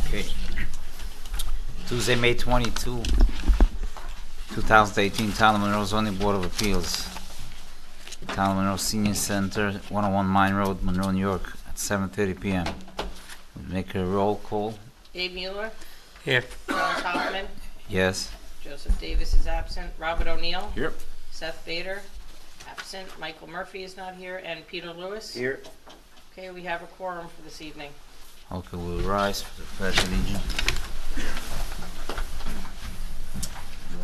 Okay. Tuesday, May 22, 2018, Town of Monroe Zoning Board of Appeals. Town of Monroe Senior Center, 101 Mine Road, Monroe, New York, at 7:30 p.m. We'll make a roll call. Dave Mueller, Here. Charles Hoffman, Yes. Joseph Davis is absent, Robert O'Neill, Here. Seth Bader, absent, Michael Murphy is not here, and Peter Lewis. Here. Okay, we have a quorum for this evening. Okay, we'll rise for the Pledge of Allegiance.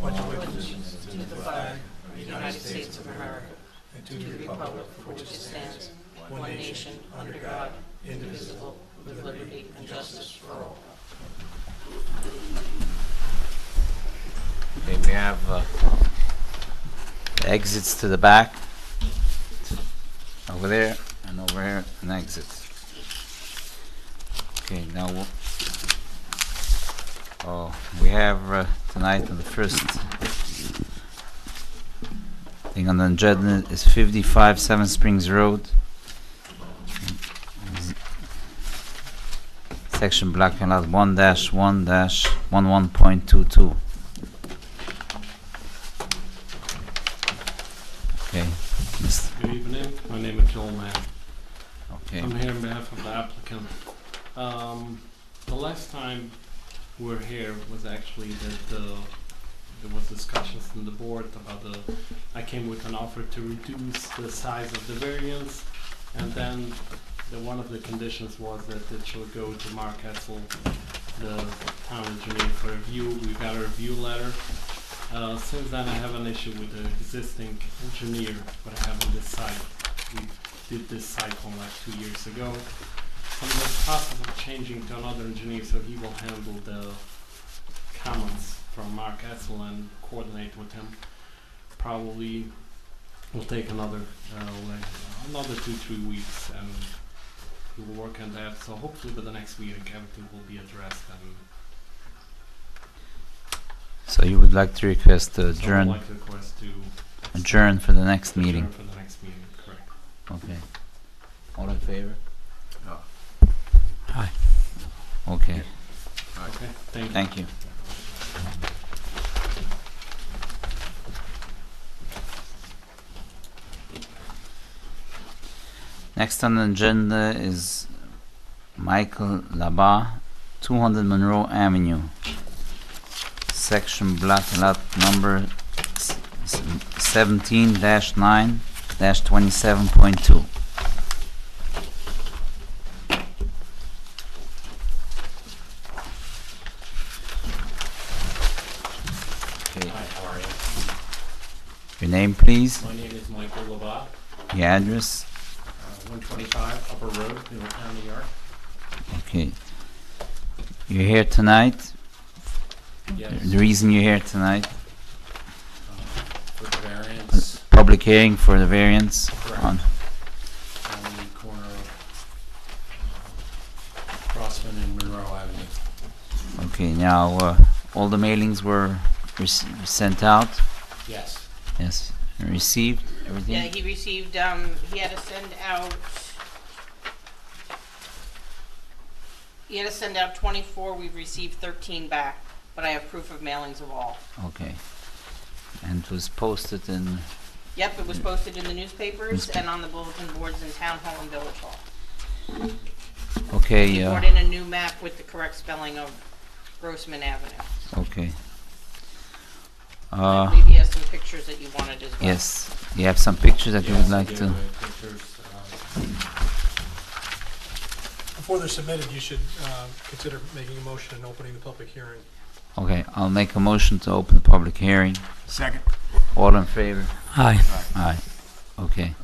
Allegiance to the flag of the United States of America, and to the republic for which it stands, one nation, under God, indivisible, with liberty and justice for all. Okay, we have the exits to the back, over there, and over here, an exit. Okay, now we have tonight on the first thing on the agenda is 55 Seven Springs Road, section block and lot 1-1-11.22. Okay, Good evening, my name is Joel Mann. okay. I'm here on behalf of the applicant. The last time we were here was actually that there was discussions in the board about I came with an offer to reduce the size of the variance, and then one of the conditions was that it should go to Mark Etzel, the town engineer, for review. We got a review letter. Since then I have an issue with the existing engineer that I have on this site. We did this cycle like 2 years ago. I'm in the process of changing to another engineer, so he will handle the comments from Mark Etzel and coordinate with him. Probably will take another 2-3 weeks, and we will work on that. So hopefully by the next meeting everything will be addressed. And So you would like to request to so I would adjourn, like to request to adjourn for the next meeting? adjourn for the next meeting. Correct. Okay. All in favor? No. Aye. Okay, Okay. Thank you. thank you. Next on the agenda is Michael Laba, 200 Monroe Avenue, section block lot number 17-9-27.2. Okay, Hi, how are you? your name please, My name is Michael Labat, your address. 125 Upper Road, Middletown, New York. Okay. You're here tonight. Yes, The reason you're here tonight, for the variance public hearing for the variance Correct. on, on the corner of Crossman and Monroe Avenue. okay, now, all the mailings were sent out? Yes, Yes, and received, everything? Yeah, he received, he had to send out 24, we've received 13 back, but I have proof of mailings of all. Okay. And it was posted in, Yep, it was posted in the newspapers Newspa- and on the bulletin boards in Town Hall and Village Hall. okay, He brought in a new map with the correct spelling of Grossman Avenue. okay. And I believe he has some pictures that you wanted as well. Yes, you have some pictures that you would yes, I like do, to? pictures, Before they're submitted, you should consider making a motion and opening the public hearing. Okay, I'll make a motion to open the public hearing. Second. All in favor? Aye. Aye. Okay.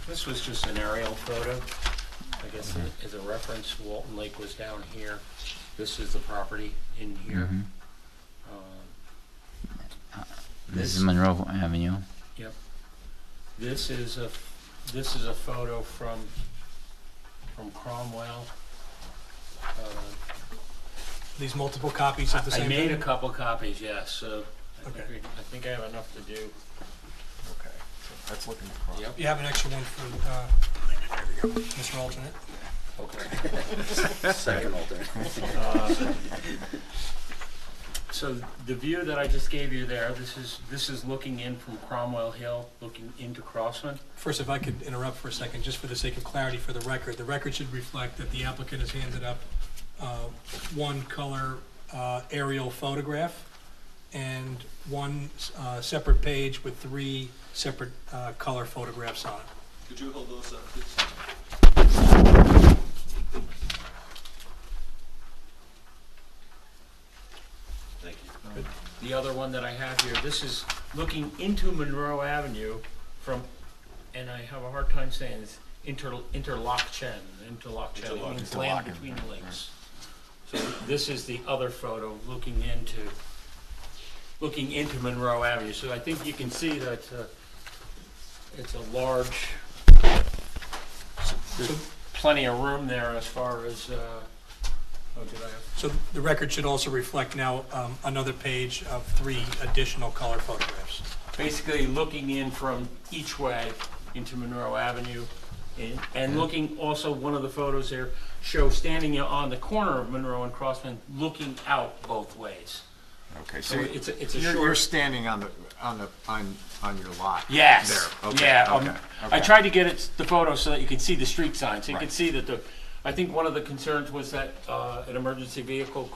This was just an aerial photo. I guess as a reference, Walton Lake was down here. This is the property in here. Mhm. This is This- Monroe Avenue. This is a photo from Cromwell. These multiple copies of the I same made a thing? couple copies, yes, so Okay. I think I have enough to do. Okay, so that's looking across. Yep. You have an extra one for Mr. Alternate? Okay. Second alternate. So the view that I just gave you there, this is looking in from Cromwell Hill, looking into Crossman. First, if I could interrupt for a second, just for the sake of clarity for the record should reflect that the applicant has handed up one color aerial photograph and one separate page with 3 separate color photographs on it. Could you hold those up, please? Thank you. The other one that I have here, this is looking into Monroe Avenue from, and I have a hard time saying this, Interlochen means land between the lakes. So this is the other photo looking into Monroe Avenue. So I think you can see that it's a large, there's plenty of room there as far as, So the record should also reflect now another page of 3 additional color photographs. basically looking in from each way into Monroe Avenue. And looking also, one of the photos there shows standing on the corner of Monroe and Crossman, looking out both ways. Okay, So so it's a you're short. standing on your lot. Yes. There. Okay. Yeah. Okay. I Okay. tried to get the photo so that you can see the street sign. So you can Right. see that I think one of the concerns was that an emergency vehicle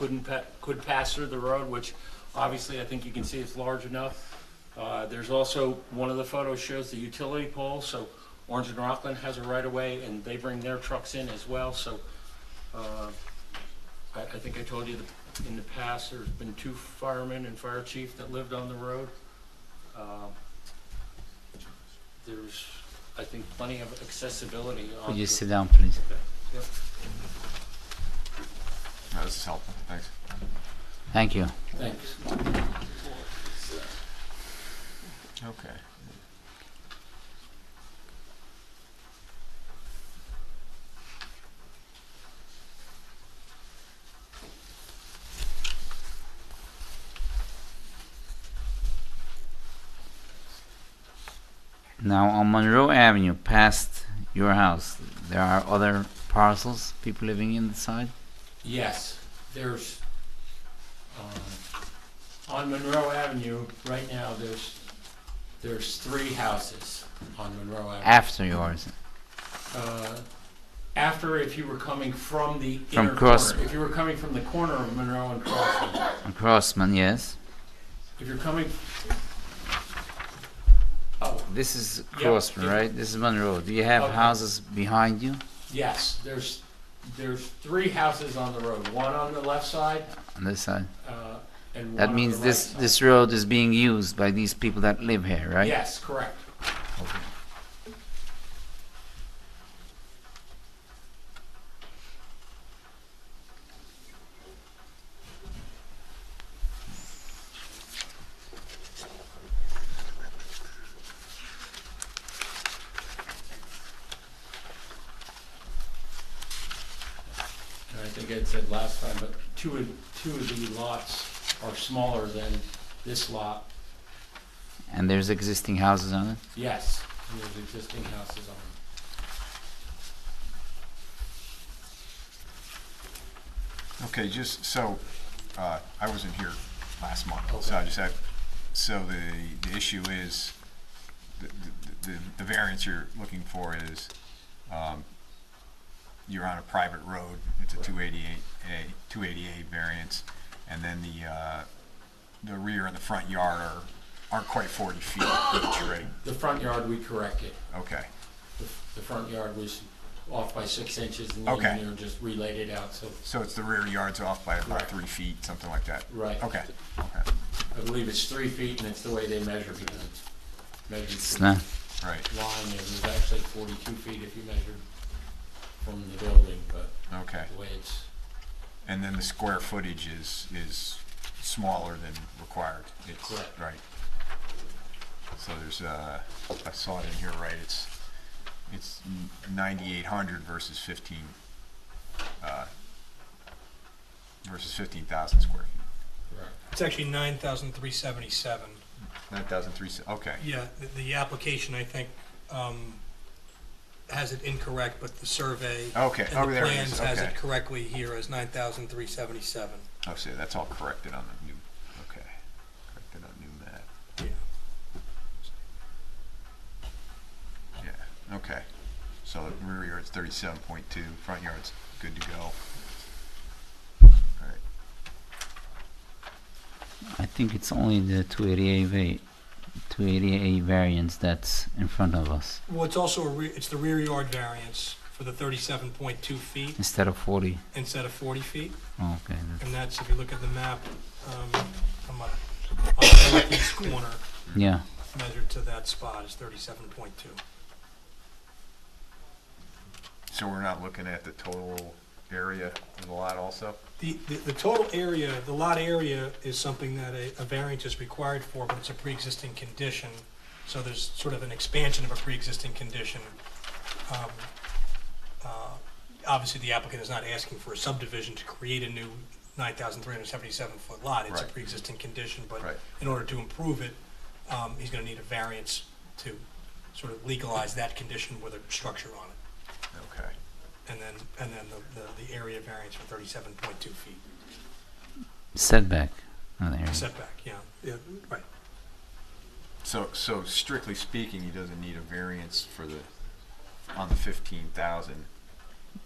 could pass through the road, which obviously I think you can see it's large enough. There's also, one of the photos shows the utility pole, so Orange and Rockland has a right of way and they bring their trucks in as well. So I think I told you that in the past, there's been 2 firemen and fire chief that lived on the road. There's, I think, plenty of accessibility on Could you the- sit down, please? Yep. No, this is helpful. Thanks. Thank you. Thanks. Okay. Now on Monroe Avenue, past your house, there are other parcels, people living inside? Yes, there's, on Monroe Avenue, right now, there's 3 houses on Monroe Avenue. After yours? After, if you were coming from the From inner Cross- corner, if you were coming from the corner of Monroe and Crossman, On Crossman, yes. if you're coming, oh, This is Yep. Crossman, right? This is Monroe. Do you have Okay. houses behind you yes, there's 3 houses on the road, one on the left side, on this side? and one That on means the this right side. this road is being used by these people that live here, right? Yes, correct. And I think Ed said last time, but two of the lots are smaller than this lot. And there's existing houses on it? Yes, and there's existing houses on them. Okay, just so, I wasn't here last month, so I Okay. just had, so the issue is, the variance you're looking for is, you're on a private road, it's a Correct. 288 variance, and then the rear and the front yard aren't quite 40 feet each, right? The front yard, we corrected. Okay, The front yard was off by 6 inches, and the Okay. engineer just relayed it out, so, so it's the rear yard's off by about Correct. 3 feet, something like that? right. Okay, okay, I believe it's 3 feet, and it's the way they measure, because it's measured It's from not. right, line, it was actually 42 feet if you measured from the building, but okay. the way it's, And then the square footage is smaller than required. It's, Correct. right. So there's, I saw it in here, right, it's 9,800 versus 15,000 square feet. correct. It's actually 9,377. 9,300, okay, Yeah, the application, I think, has it incorrect, but the survey Okay, and oh, the there it plans is, has okay. it correctly here as 9,377. Oh, see, that's all corrected on the new, okay, corrected on new map, Yeah. yeah, okay. So the rear yard's 37.2, front yard's good to go. Alright, I think it's only the 288 variance that's in front of us, Well, it's also it's the rear yard variance for the 37.2 feet instead of 40. instead of 40 feet. Oh, okay. And that's, if you look at the map, on the northeast corner, Yeah. measured to that spot is 37.2. so we're not looking at the total area of the lot also? The total area, the lot area is something that a variance is required for, but it's a pre-existing condition. So there's sort of an expansion of a pre-existing condition. Obviously, the applicant is not asking for a subdivision to create a new 9,377-foot lot. It's a Right. pre-existing condition, but Right. in order to improve it, he's gonna need a variance to sort of legalize that condition with a structure on it. Okay, And then the area variance for 37.2 feet. Setback. Oh, there. Setback, yeah, right. so strictly speaking, he doesn't need a variance for on the 15,000,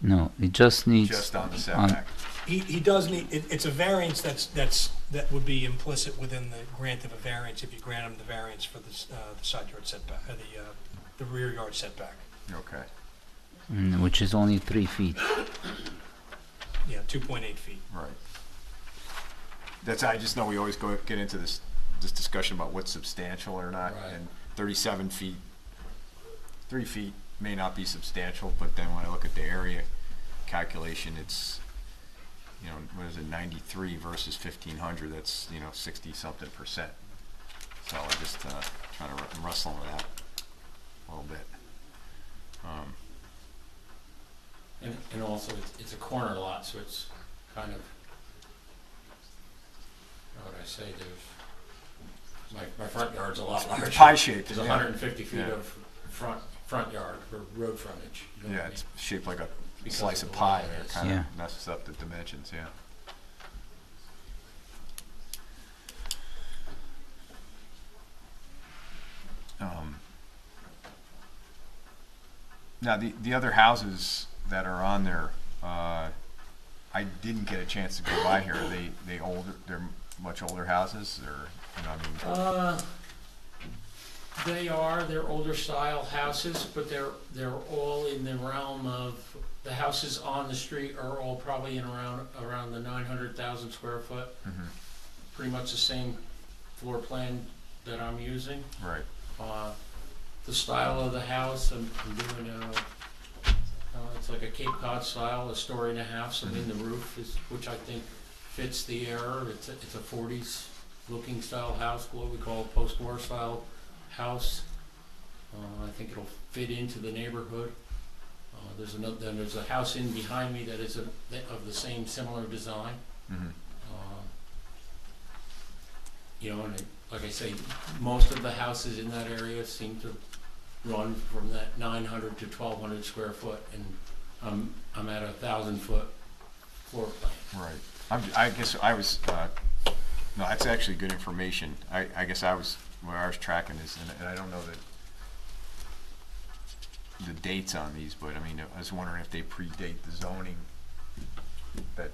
No, it just needs. just on the setback? He does need, it's a variance that would be implicit within the grant of a variance if you grant him the variance for the side yard setback, the rear yard setback. Okay, Which is only 3 feet. Yeah, 2.8 feet. right. I just know we always get into this discussion about what's substantial or not, Right. and 37 feet, 3 feet may not be substantial, but then when I look at the area calculation, it's, what is it, 93 versus 1,500, that's, 60-something%. So I'm just trying to wrestle with that a little bit. And also, it's a corner lot, so it's kind of, how would I say, my front yard's a lot larger. Pie shaped, There's yeah. 150 feet Yeah. of front yard or road frontage. You know Yeah, what I it's mean? shaped like a Because slice of of the pie way it there, is. kind Yeah. of messes up the dimensions, yeah. Now, the other houses that are on there, I didn't get a chance to go by here. Are they older? They're much older houses, or They're older style houses, but they're all in the realm of, the houses on the street are all probably in around the 900,000 square foot. Mhm. Pretty much the same floor plan that I'm using. right? The style of the house, I'm doing it's like a Cape Cod style, a story and a half, so in the roof is, which I think fits the era. It's a 40s looking style house, what we call a post-war style house. I think it'll fit into the neighborhood. There's a house in behind me that is of the same similar design. Mm-hmm. And like I say, most of the houses in that area seem to run from that 900 to 1,200 square foot, and I'm at 1,000-foot floor plan. Right. I guess I was, no, that's actually good information. I guess where I was tracking is, and I don't know the dates on these, but I mean, I was wondering if they predate the zoning that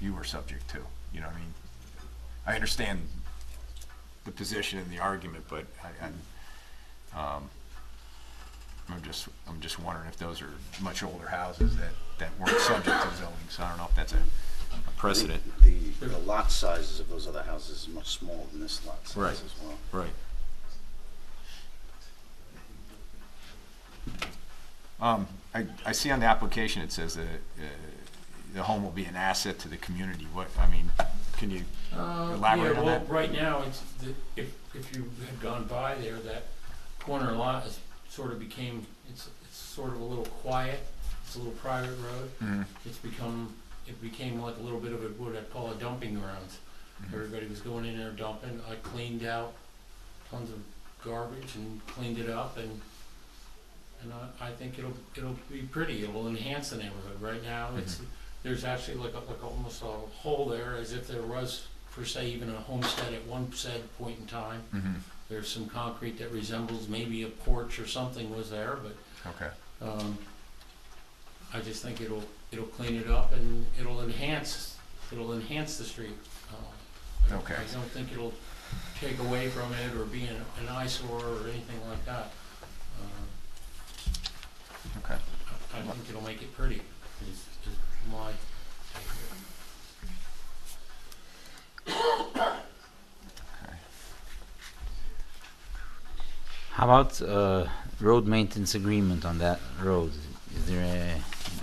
you were subject to. You know what I mean? I understand the position and the argument, but I'm just wondering if those are much older houses that weren't subject to zoning. So I don't know if that's a precedent. The lot sizes of those other houses is much smaller than this lot size Right. as well. Right. I see on the application it says that the home will be an asset to the community. Can you elaborate on that? Right now, if you had gone by there, that corner lot is sort of became, it's sort of a little quiet. It's a little private road. Mm-hmm. It became like a little bit of what I'd call a dumping ground. Mhm. Everybody was going in there dumping. I cleaned out tons of garbage and cleaned it up, and And I think it'll be pretty, it'll enhance the neighborhood. Right now, there's actually like almost a hole there, as if there was, per se, even a homestead at one said point in time. There's some concrete that resembles maybe a porch or something was there, but Okay. I just think it'll clean it up and it'll enhance the street. Okay. I don't think it'll take away from it or be an eyesore or anything like that. Okay. I think it'll make it pretty, is my take here. Okay. How about road maintenance agreement on that road? Is there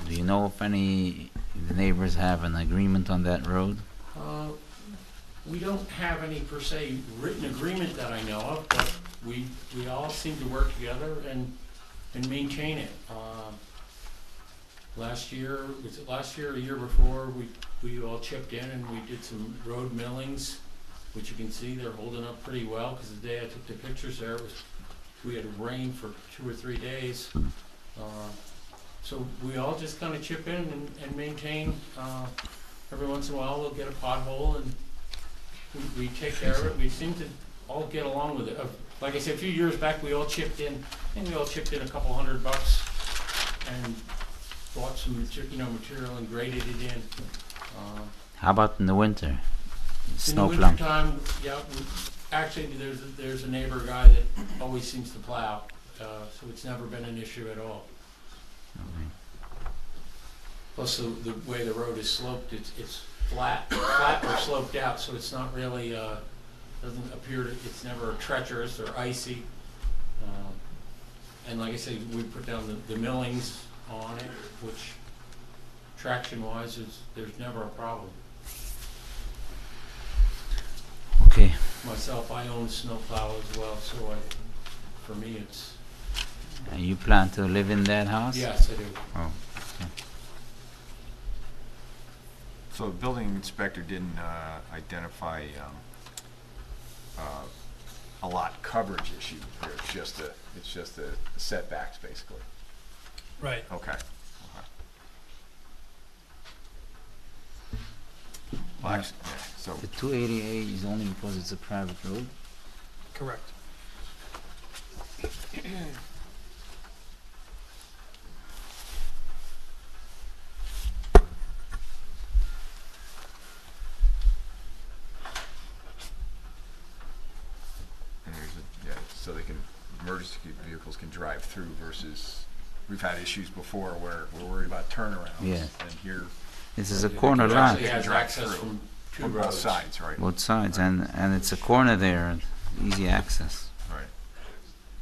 do you know if any the neighbors have an agreement on that road? We don't have any per se written agreement that I know of, but we all seem to work together and maintain it. Last year, was it last year or a year before, we all chipped in and we did some road millings, which you can see they're holding up pretty well, because the day I took the pictures there, we had rain for 2 or 3 days. So we all just kind of chip in and maintain. Every once in a while, we'll get a pothole and we take care of it. We seem to all get along with it. Like I said, a few years back, we all chipped in. I think we all chipped in a couple $100 and bought some material and graded it in. How about in the winter? In the Snow winter plum. time, yeah. Actually, there's a neighbor guy that always seems to plow, so it's never been an issue at all. Okay. Plus, the way the road is sloped, it's flat or sloped out, so it's not really, doesn't appear to, it's never treacherous or icy. And like I said, we put down the millings on it, which traction-wise there's never a problem. Okay. Myself, I own snowplow as well, so for me, it's, You plan to live in that house? yes, I do. Oh. So the building inspector didn't identify a lot coverage issue here. It's just the setbacks, basically. Right. Okay. Well, actually, yeah, so The 288 is only because it's a private road? Correct. and so they can emergency vehicles can drive through versus we've had issues before where we're worried about turnarounds. Yeah. And here This is a It corner actually lot, has Drive access through. from two on both roads. sides, right? both sides, and it's a corner there, easy access. Right.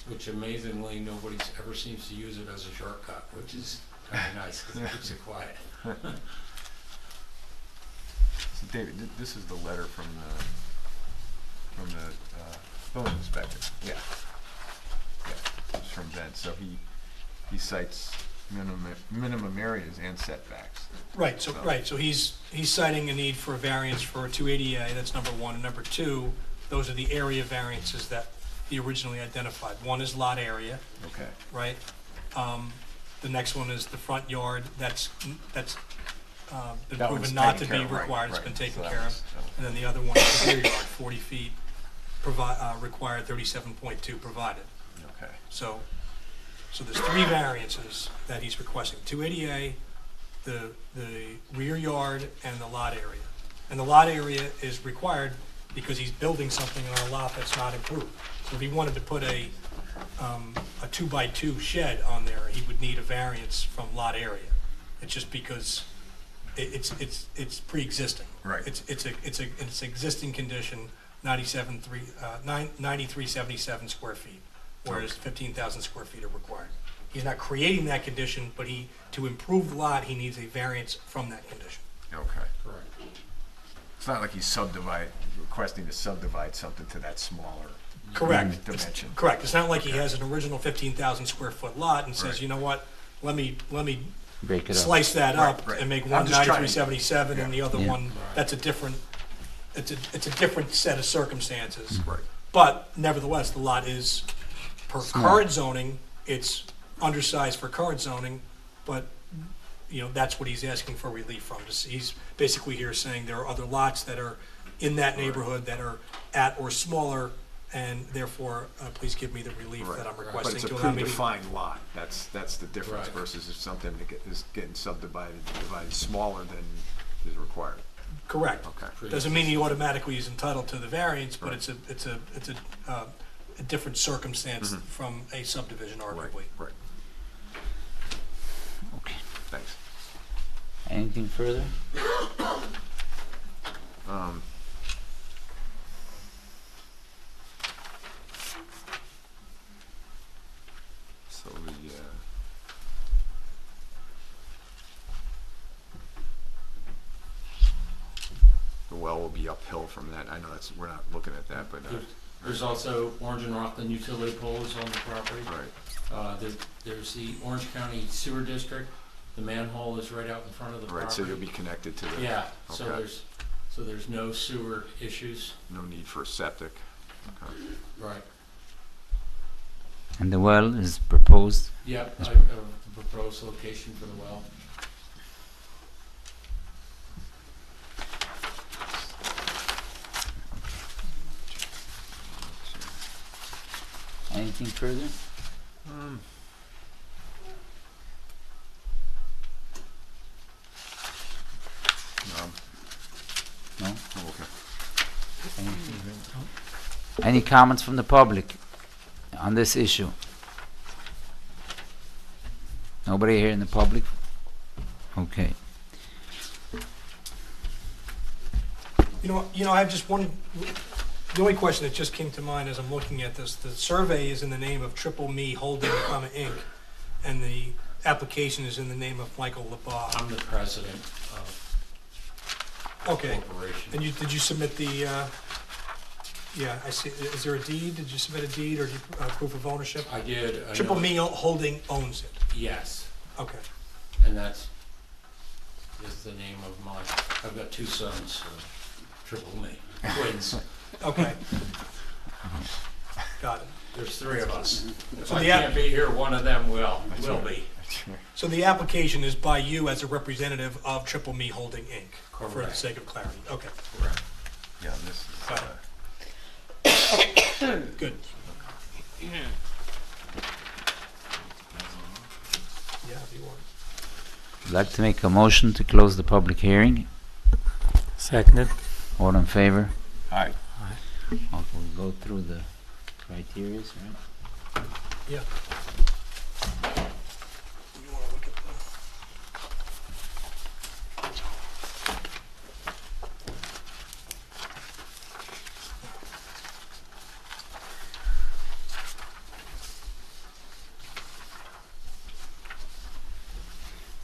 Which amazingly, nobody ever seems to use it as a shortcut, which is kind of nice, because it keeps it quiet. So David, this is the letter from the building inspector. Yeah. Yeah, it's from Ben. So he cites minimum areas and setbacks. Right, so he's citing a need for a variance for a 280A, that's number one, and number two, those are the area variances that he originally identified. One is lot area, Okay. right? The next one is the front yard, that's been That one's proven not to taken be care of, required, it's right. been taken So that care of. was- And then the other one is the rear yard, 40 feet, required 37.2 provided. Okay. So there's 3 variances that he's requesting, 280A, the rear yard, and the lot area. And the lot area is required because he's building something on a lot that's not improved. So if he wanted to put a 2x2 shed on there, he would need a variance from lot area. It's just because it's pre-existing. Right. It's an existing condition, 9377 square feet, whereas 15,000 square feet are required. He's not creating that condition, but to improve the lot, he needs a variance from that condition. Okay. Correct. It's not like he's requesting to subdivide something to that smaller Correct. dimension. Correct. It's not like he has an original 15,000 square foot lot and says, Right. you know what, let me Break it up. slice that up Right. and make I'm one just trying to- 9377 and the other Yeah. one, that's a different, it's a different set of circumstances. Right. But nevertheless, the lot is, per Small. current zoning, it's undersized for current zoning, but, you know, that's what he's asking for relief from. He's basically here saying there are other lots that are in that neighborhood that are at or smaller, and therefore, please give me the relief that I'm But requesting it's a to allow me to. predefined lot, that's the difference Right. versus if something that is getting divided smaller than is required. Correct. Okay. Doesn't mean he automatically is entitled to the variance, but Right. it's a different circumstance from a subdivision, arguably. Right, Okay. thanks. Anything further? So the well will be uphill from that. I know that's, we're not looking at that, but, There's also Orange and Rockland utility poles on the property. right, There's the Orange County Sewer District. The manhole is right out in front of the property. right, so you'll be connected to the. Yeah, so Okay. there's no sewer issues. No need for septic. Okay. Right. And the well is proposed. Yep, the proposed location for the well. Anything further? No? Oh, okay. Anything further? Any comments from the public on this issue? Nobody here in the public? Okay. You know, I have just one, the only question that just came to mind as I'm looking at this, the survey is in the name of Triple Me Holding, Inc., and the application is in the name of Michael LeBar. I'm the president of Okay, the corporation. and did you submit the, yeah, I see, is there a deed? Did you submit a deed or proof of ownership? I did. I Triple know- Me Holding owns it. Yes, Okay, and that's is the name of my. I've got two sons, Triple Me, twins. okay. Got it. There's three of us. If So I the app- can't be here, one of them will be. So the application is by you as a representative of Triple Me Holding, Inc., for the Correct. sake of clarity. Okay, Correct. Yeah, this is, Got good. Yeah, if you want. I'd like to make a motion to close the public hearing. Seconded. All in favor? Aye. Okay, we'll go through the criteria, right? Yeah. You wanna look at the-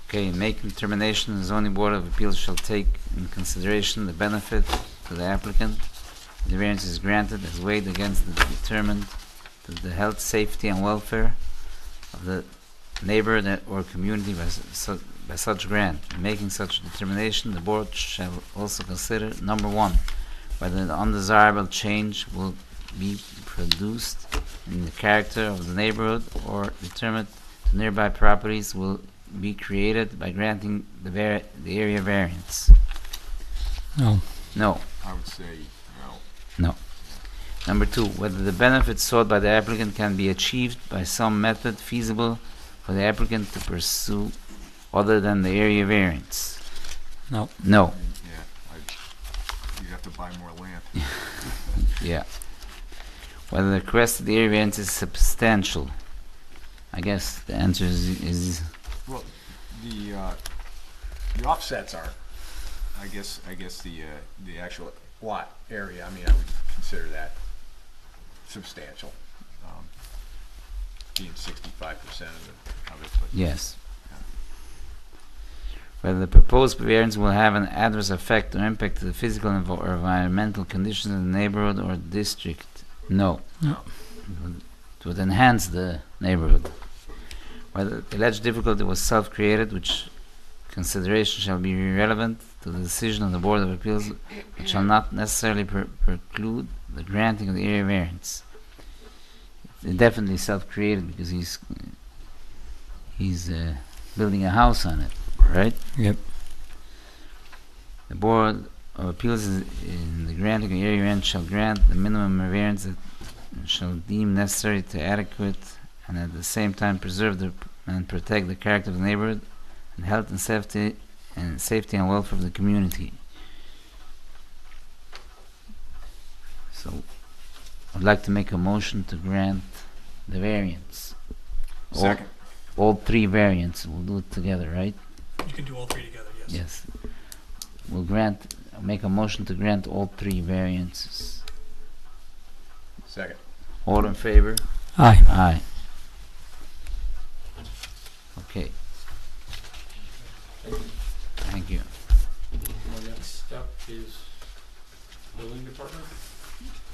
Okay, in making determination, the zoning board of appeals shall take in consideration the benefit to the applicant. The variance is granted as weighed against the determined to the health, safety, and welfare of the neighborhood or community by such grant. In making such determination, the board shall also consider, number one, whether an undesirable change will be produced in the character of the neighborhood or determined to nearby properties will be created by granting the area variance. No. No. I would say no. Number two, whether the benefits sought by the applicant can be achieved by some method feasible for the applicant to pursue other than the area variance. No. No. Yeah, you'd have to buy more land. Yeah. Whether the requested area variance is substantial. I guess the answer is Well, the offsets are, I guess the actual lot area, I mean, I would consider that substantial, being 65% of it, but. yes. Whether the proposed variance will have an adverse effect or impact to the physical or environmental conditions in the neighborhood or district. No. No. It would enhance the neighborhood. Whether the alleged difficulty was self-created, which consideration shall be irrelevant to the decision of the Board of Appeals, which shall not necessarily preclude the granting of the area variance. It's definitely self-created because he's He's building a house on it, right? Yep. The Board of Appeals in the granting of area variance shall grant the minimum variance that shall deem necessary to adequate and at the same time preserve and protect the character of the neighborhood and health and safety and welfare of the community. So, I'd like to make a motion to grant the variance. Second. All three variants, we'll do it together, right? You can do all three together, yes. Yes. Make a motion to grant all three variances. Second. All in favor? Aye. Aye. Okay. Thank you. The next step is building department.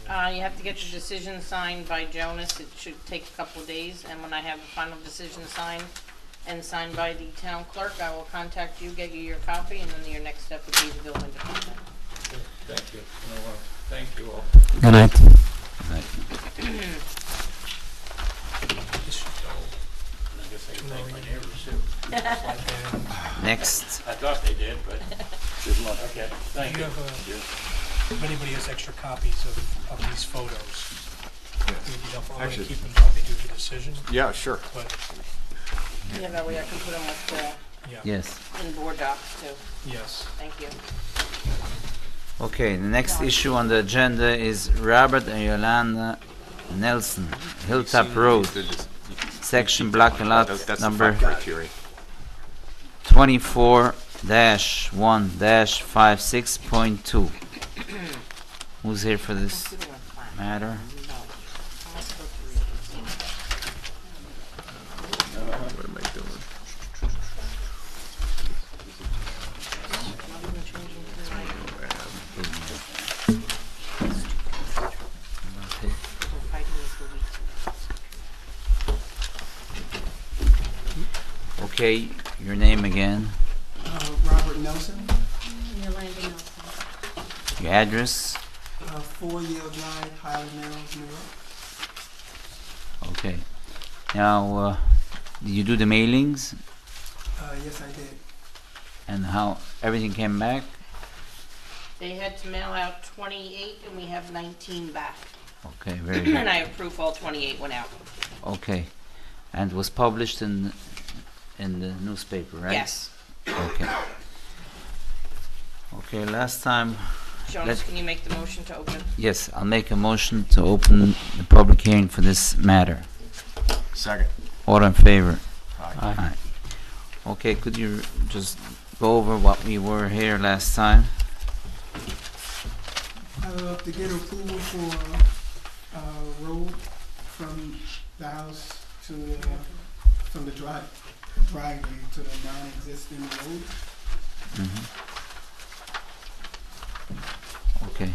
You have to get your decision signed by Jonas. It should take a couple of days, and when I have the final decision signed and signed by the town clerk, I will contact you, get you your copy, and then your next step would be the building department. Thank you. Thank you all. Good night. This should go I guess I can No, thank my you- neighbors too. like that. Next, I thought they did, but, Good luck. okay, Do thank you you. have if anybody has extra copies of these photos, it would be helpful. I'm gonna Actually- keep them while they do the decision, Yeah, sure. but, Yeah, that way I can put them with yeah, yes. in board docs too. yes. Thank you. Okay, the next issue on the agenda is Robert and Yolanda Nelson, Hilltop Road, section block and lot That's the number 5 criteria. 24-1-56.2. Who's here for this Computer went flat. matter? No. How am I supposed to read this? What am I doing? Not even changing to my- We're fighting this for weeks. Okay, your name again, Robert Nelson, Yolanda Nelson. your address. 4 Yale Drive, Highland Mills, New York. Okay. Now, did you do the mailings Yes, I did. and how everything came back? They had to mail out 28 and we have 19 back. Okay, very And good. I have proof all 28 went out. Okay. And was published in the newspaper, right? Yes. Okay. Okay, last time, Jonas, Let- can you make the motion to open? yes, I'll make a motion to open the public hearing for this matter. Second. All in favor? Aye. Aye. Okay, could you just go over what we were here last time? To get approval for road from the house to from the driveway to the non-existing road. Mhm. Okay.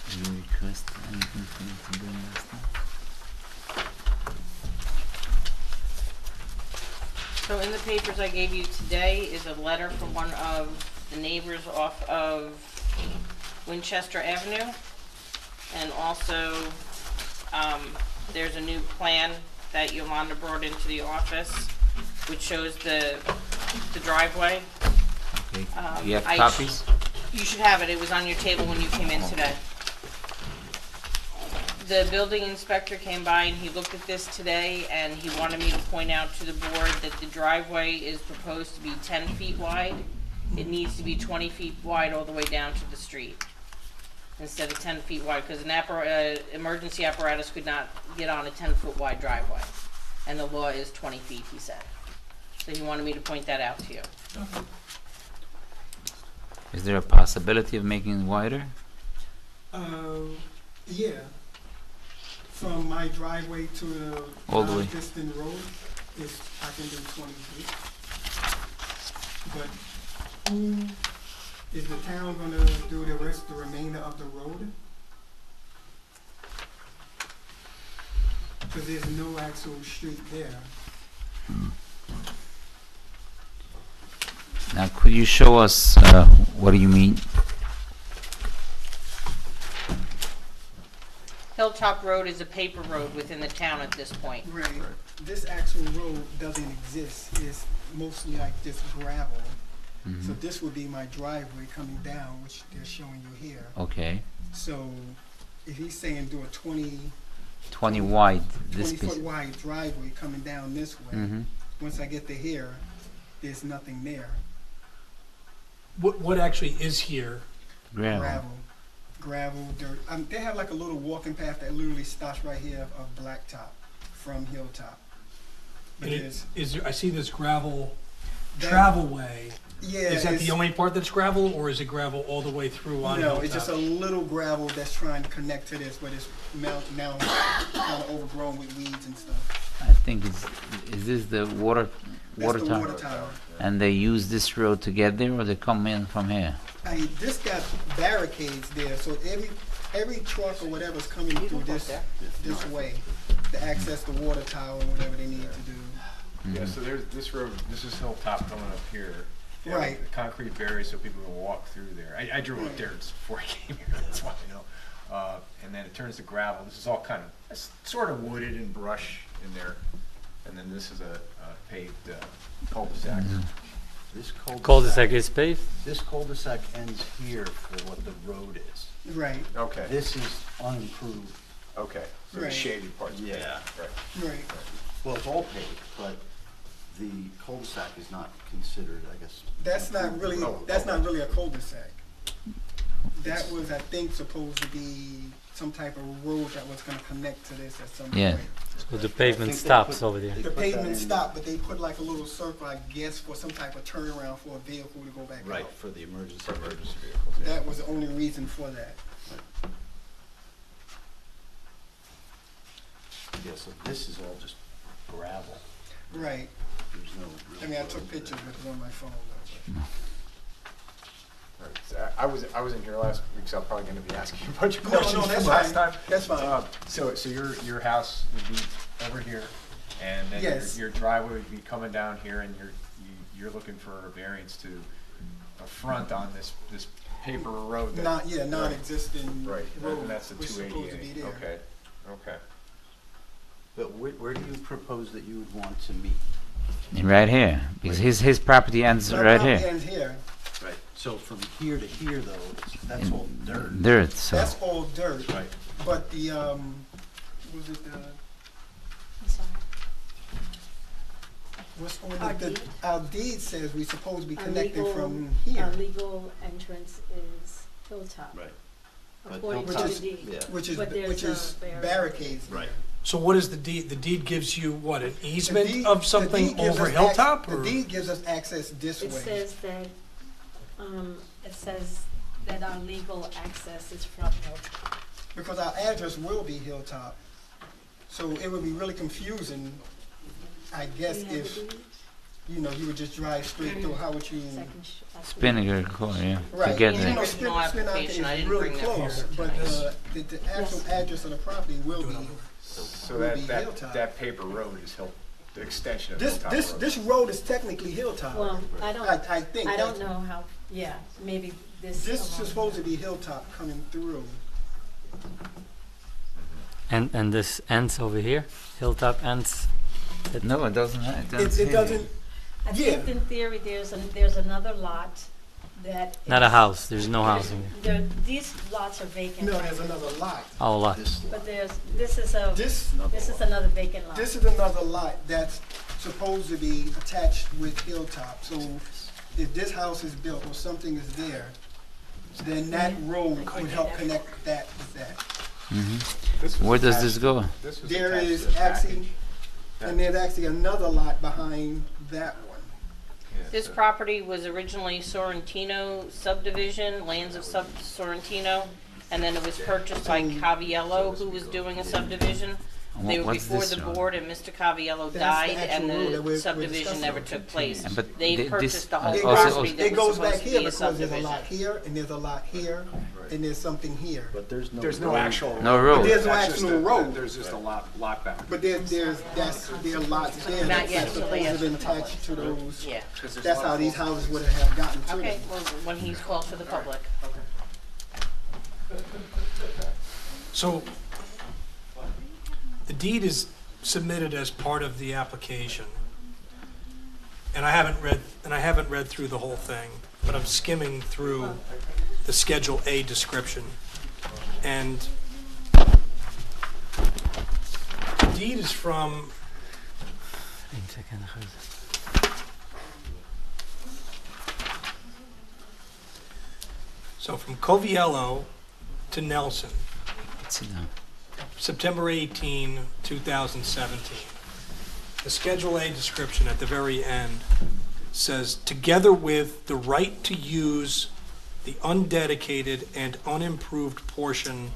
Did you request anything for me to bring last time? So in the papers I gave you today is a letter from one of the neighbors off of Winchester Avenue. And also, there's a new plan that Yolanda brought into the office, which shows the driveway. Okay. Um, Do you have I sh- copies? You should have it, it was on your table when you came in today. The building inspector came by and he looked at this today and he wanted me to point out to the board that the driveway is proposed to be 10 feet wide. It needs to be 20 feet wide all the way down to the street instead of 10 feet wide, because an emergency apparatus could not get on a 10-foot wide driveway. And the law is 20 feet, he said. So he wanted me to point that out to you. Is there a possibility of making it wider? Yeah. From my driveway to the All the way. non-existing road, I can do 20 feet. But who is the town gonna do the remainder of the road? Because there's no actual street there. Now, could you show us what do you mean? Hilltop Road is a paper road within the town at this point. Right. This actual road doesn't exist. It's mostly like just gravel. So this would be my driveway coming down, which they're showing you here. Okay. So if he's saying do a 20 20 wide, this piece. foot wide driveway coming down this way, Mm-hmm. once I get to here, there's nothing there. What actually is here? Gravel. Gravel, dirt. They have like a little walking path that literally stops right here of Blacktop from Hilltop. But And there's, is there, I see this gravel that- travel way. Yeah. Is that it's- the only part that's gravel, or is it gravel all the way through on No, Hilltop? it's just a little gravel that's trying to connect to this, but it's now kind of overgrown with weeds and stuff. I think is this the water That's the tower? water tower. And they use this road to get there, or they come in from here? This got barricades there, so every truck or whatever's coming through this way to access the water tower or whatever they need to do. Yeah, so there's this road, this is Hilltop coming up here. Yeah, Right. the concrete barrier so people can walk through there. I drove up there before I came here, that's why I know. And then it turns to gravel. This is all kind of, it's sort of wooded and brush in there. And then this is a paved cul-de-sac. This Cul-de-sac is paved? This cul-de-sac ends here for what the road is. Right, Okay, This is unimproved. okay. So the Right. shaded part. Yeah. Right. right. Well, it's all paved, but the cul-de-sac is not considered, I guess. That's not really, Oh, that's okay. not really a cul-de-sac. That was, I think, supposed to be some type of road that was gonna connect to this at some Yeah. point. So the I pavement think they stops put- over there. they The put that pavement in- stopped, but they put like a little circle, I guess, for some type of turnaround for a vehicle to go back Right, out. for the emergency. Emergency vehicles. yeah. That was the only reason for that. Yeah, so this is all just gravel. Right. There's no real I mean, I road took there. pictures with it on my phone. Though, All right, so I wasn't here last week, so I'm probably gonna be asking a bunch of No, questions no, that's from last fine. time. That's fine. So your house would be over here, and then Yes. your driveway would be coming down here, and you're looking for a variance to a front on this paper road. that- non-existing Right, road and that's the was supposed to be 288. there. Okay. But where do you propose that you would want to meet? Right here, because his property ends My right property here. ends here. Right. So from here to here, though, that's all dirt. Dirt. So That's all dirt. Right. But the was it the what's on Our the deed? our deed says we're supposed to be Our connecting legal- from Our here, legal entrance is Hilltop, Right. But according to Hilltop- the deed. Yeah. which is But there's barricades. Right. So what is the deed? The deed gives you what, an easement The deed- of the something deed gives over us Hilltop? The or- deed gives us access this It way. says that our legal access is from Hilltop. Because our address will be Hilltop. So it would be really confusing, I guess, Do you have if, the deed? you would just drive straight through, how would you? Second I see. spinning a corner, yeah, to Right, get Yeah, even there. though Original Spin Arcade application, I is didn't really bring that close, forward but the actual address of the property will be. So Will be that Hilltop. paper road is the extension of This, Hilltop this, Road. this road is technically Hilltop. Well, I don't, I think. I don't that's- know how, yeah, maybe this. This along is supposed to be Hilltop coming through. And this ends over here? Hilltop ends? No, it doesn't. It doesn't, I think in theory, there's another lot that. Not a is- house, there's no housing there. These lots are vacant. no, right there's now. another lot. Oh, a lot. This But lot. this is another vacant lot. This is another lot that's supposed to be attached with Hilltop. So if this house is built or something is there, then that road would help connect that with that. This was Where does attached- this go? This was There attached is to the actually, package. and there's actually another lot behind that one. Yeah, This so- property was originally Sorrentino subdivision, lands of Sorrentino, and then it was purchased by Caviello, who was doing a subdivision. They were What's before this the road? board, and Mr. Caviello That's the died, actual road and that we're the subdivision discussing. never took place. But They this- purchased the whole It also- property goes, that it was goes supposed back to here be a because there's a subdivision. lot here, and there's a lot here, and there's something here. But there's no. There's no road. actual. No road. But there's no That's just actual a- road. There's just a lot back. But there are lots there Not yet, that's until they supposed to ask be the attached to those. Yeah, That's how these houses would have gotten to okay, them. well, when he's called to the public. So the deed is submitted as part of the application. And I haven't read through the whole thing, but I'm skimming through the Schedule A description. And the deed is from, so from Coviello to Nelson, Sit down. September 18, 2017. The Schedule A description at the very end says, together with the right to use the undedicated and unimproved portion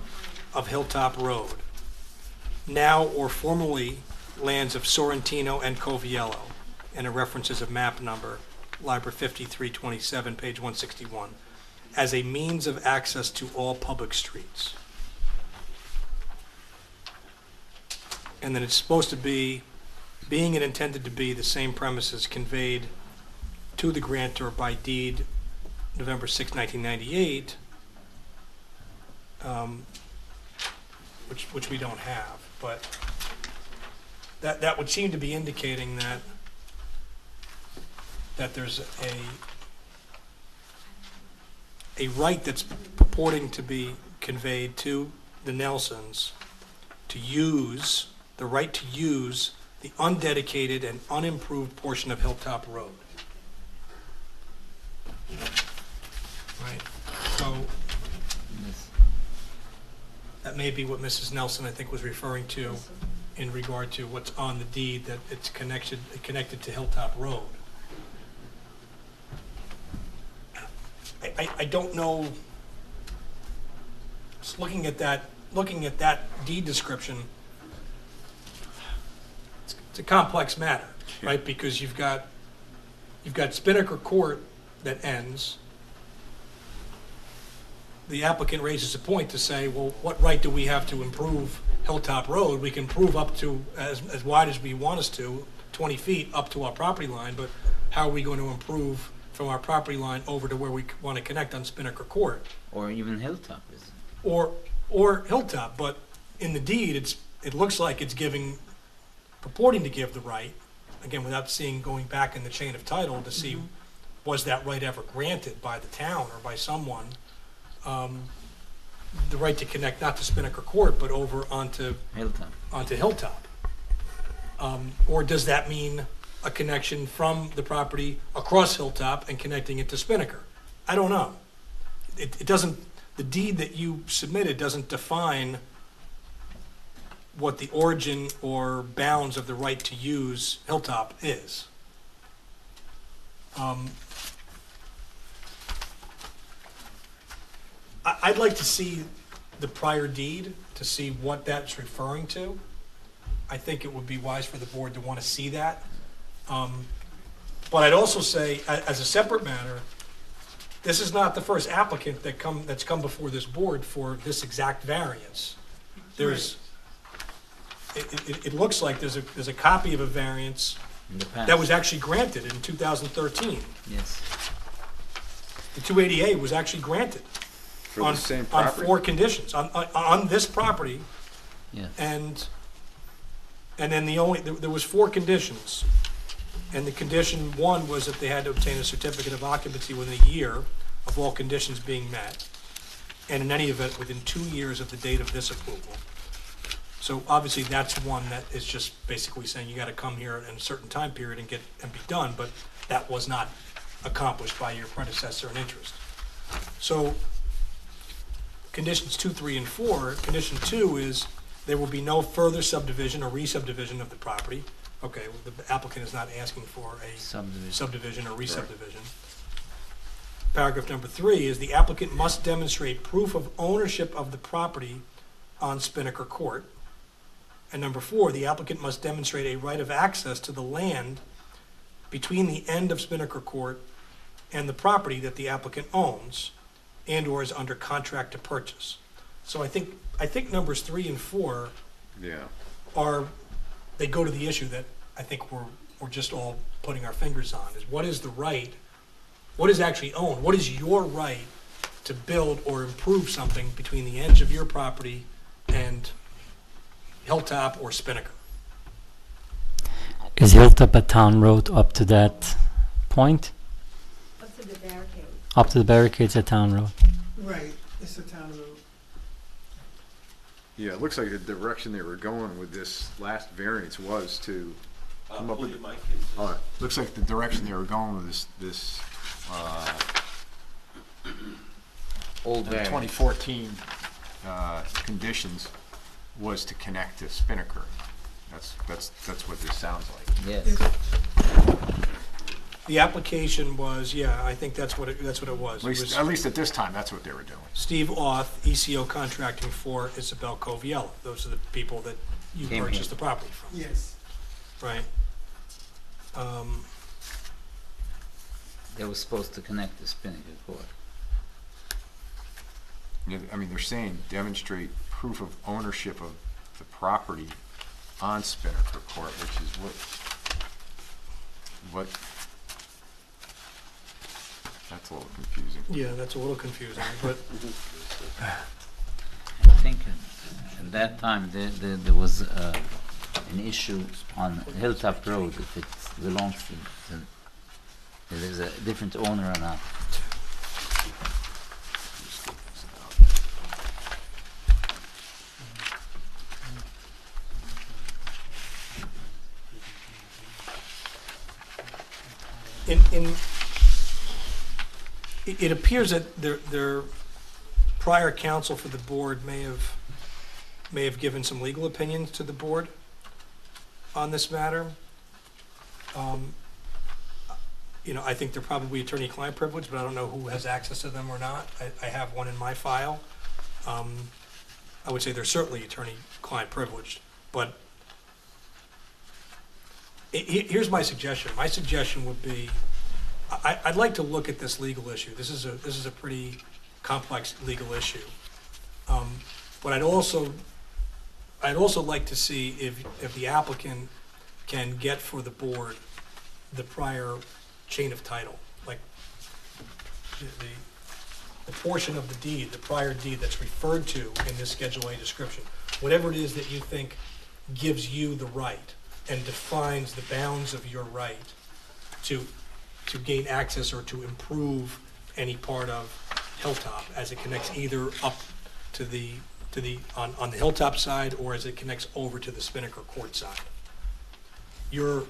of Hilltop Road, now or formerly lands of Sorrentino and Coviello, and it references a map number, Library 5327, page 161, as a means of access to all public streets. And then it's supposed to be, being and intended to be the same premises conveyed to the grantor by deed November 6, 1998, which we don't have, but that would seem to be indicating that there's a right that's purporting to be conveyed to the Nelsons to use, the right to use the undedicated and unimproved portion of Hilltop Road. Right, so that may be what Mrs. Nelson, I think, was referring to in regard to what's on the deed, that it's connected to Hilltop Road. I don't know, just looking at that deed description, it's a complex matter, right? Because you've got Spinnaker Court that ends. The applicant raises a point to say, well, what right do we have to improve Hilltop Road? We can improve up to as wide as we want us to, 20 feet up to our property line, but how are we going to improve from our property line over to where we want to connect on Spinnaker Court? Or even Hilltop is. Or Hilltop, but in the deed, it looks like it's purporting to give the right, again, without going back in the chain of title to see was that right ever granted by the town or by someone, the right to connect not to Spinnaker Court, but over onto Hilltop. Or does that mean a connection from the property across Hilltop and connecting it to Spinnaker? I don't know. It doesn't, the deed that you submitted doesn't define what the origin or bounds of the right to use Hilltop is. I'd like to see the prior deed to see what that's referring to. I think it would be wise for the board to want to see that. But I'd also say, as a separate matter, this is not the first applicant that's come before this board for this exact variance. It looks like there's a copy of a variance In the past. that was actually granted in 2013. Yes. The 280A was actually granted For the same on property? 4 conditions, on this property. Yes. And then there was 4 conditions. And the condition 1 was that they had to obtain a certificate of occupancy within a year of all conditions being met. And in any event, within 2 years of the date of this approval. So obviously that's one that is just basically saying you gotta come here in a certain time period and be done, but that was not accomplished by your predecessor in interest. So conditions 2, 3, and 4, condition 2 is there will be no further subdivision or re-subdivision of the property. Okay, well, the applicant is not asking for a subdivision or re-subdivision. Paragraph number 3 is the applicant must demonstrate proof of ownership of the property on Spinnaker Court. And number 4, the applicant must demonstrate a right of access to the land between the end of Spinnaker Court and the property that the applicant owns and or is under contract to purchase. So I think numbers 3 and 4 they go to the issue that I think we're just all putting our fingers on, is what is the right, what is actually owned, what is your right to build or improve something between the edge of your property and Hilltop or Spinnaker. Is Hilltop a town road up to that point? Up to the barricade. Up to the barricades, a town road. Right, it's a town road. Yeah, it looks like the direction they were going with this last variance was to come up Pull with. your mic All right, looks like the direction they were going with this Old variance. 2014 conditions was to connect to Spinnaker. That's what this sounds like. Yes. The application was, yeah, I think that's what it was. At It was least at this time, that's what they were doing. Steve Auth, ECO Contracting for Isabel Coviello. Those are the people that you Came purchased here. the property from, Yes. right? They were supposed to connect the Spinnaker Court. Yeah, I mean, they're saying demonstrate proof of ownership of the property on Spinnaker Court, which is what, that's a little confusing. Yeah, that's a little confusing, but I think at that time there was an issue on Hilltop Road if it belongs to if there's a different owner or not. it appears that their prior counsel for the board may have given some legal opinions to the board on this matter. I think they're probably attorney-client privilege, but I don't know who has access to them or not. I have one in my file. I would say they're certainly attorney-client privileged, but here's my suggestion. My suggestion would be, I'd like to look at this legal issue. This is a pretty complex legal issue. But I'd also like to see if the applicant can get for the board the prior chain of title, like the portion of the deed, the prior deed that's referred to in this Schedule A description. Whatever it is that you think gives you the right and defines the bounds of your right to gain access or to improve any part of Hilltop as it connects either up to on the Hilltop side or as it connects over to the Spinnaker Court side. You're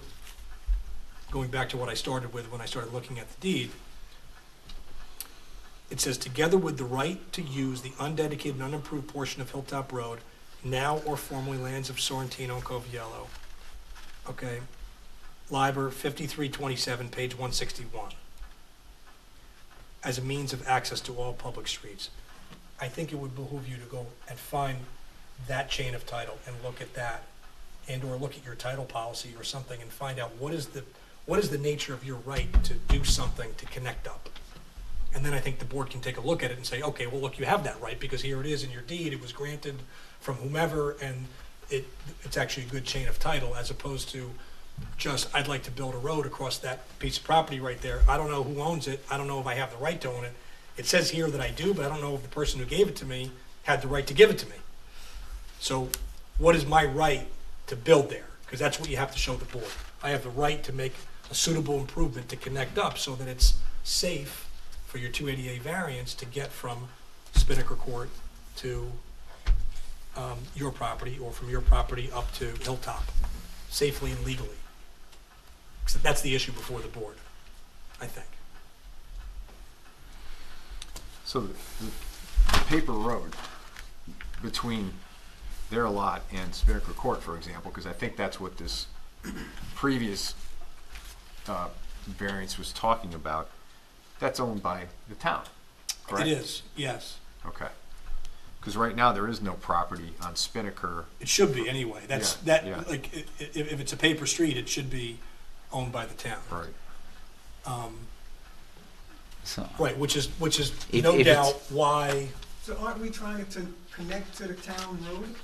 going back to what I started with when I started looking at the deed. It says, together with the right to use the undedicated and unimproved portion of Hilltop Road, now or formerly lands of Sorrentino and Coviello. Okay. Liber 5327, page 161. As a means of access to all public streets. I think it would behoove you to go and find that chain of title and look at that, and or look at your title policy or something and find out what is the nature of your right to do something to connect up. And then I think the board can take a look at it and say, okay, well, look, you have that right because here it is in your deed. It was granted from whomever, and it's actually a good chain of title, as opposed to just, I'd like to build a road across that piece of property right there. I don't know who owns it. I don't know if I have the right to own it. It says here that I do, but I don't know if the person who gave it to me had the right to give it to me. So what is my right to build there? Because that's what you have to show the board. I have the right to make a suitable improvement to connect up so that it's safe for your 280A variance to get from Spinnaker Court to your property, or from your property up to Hilltop, safely and legally. So that's the issue before the board, I think. So the paper road between their lot and Spinnaker Court, for example, because I think that's what this previous variance was talking about, that's owned by the town, correct? It is, yes. Okay. Because right now there is no property on Spinnaker. It should be anyway. That's Yeah, yeah. like if it's a paper street, it should be owned by the town. Right. So Right, which is If- no if doubt it's- why. So aren't we trying to connect to the town road?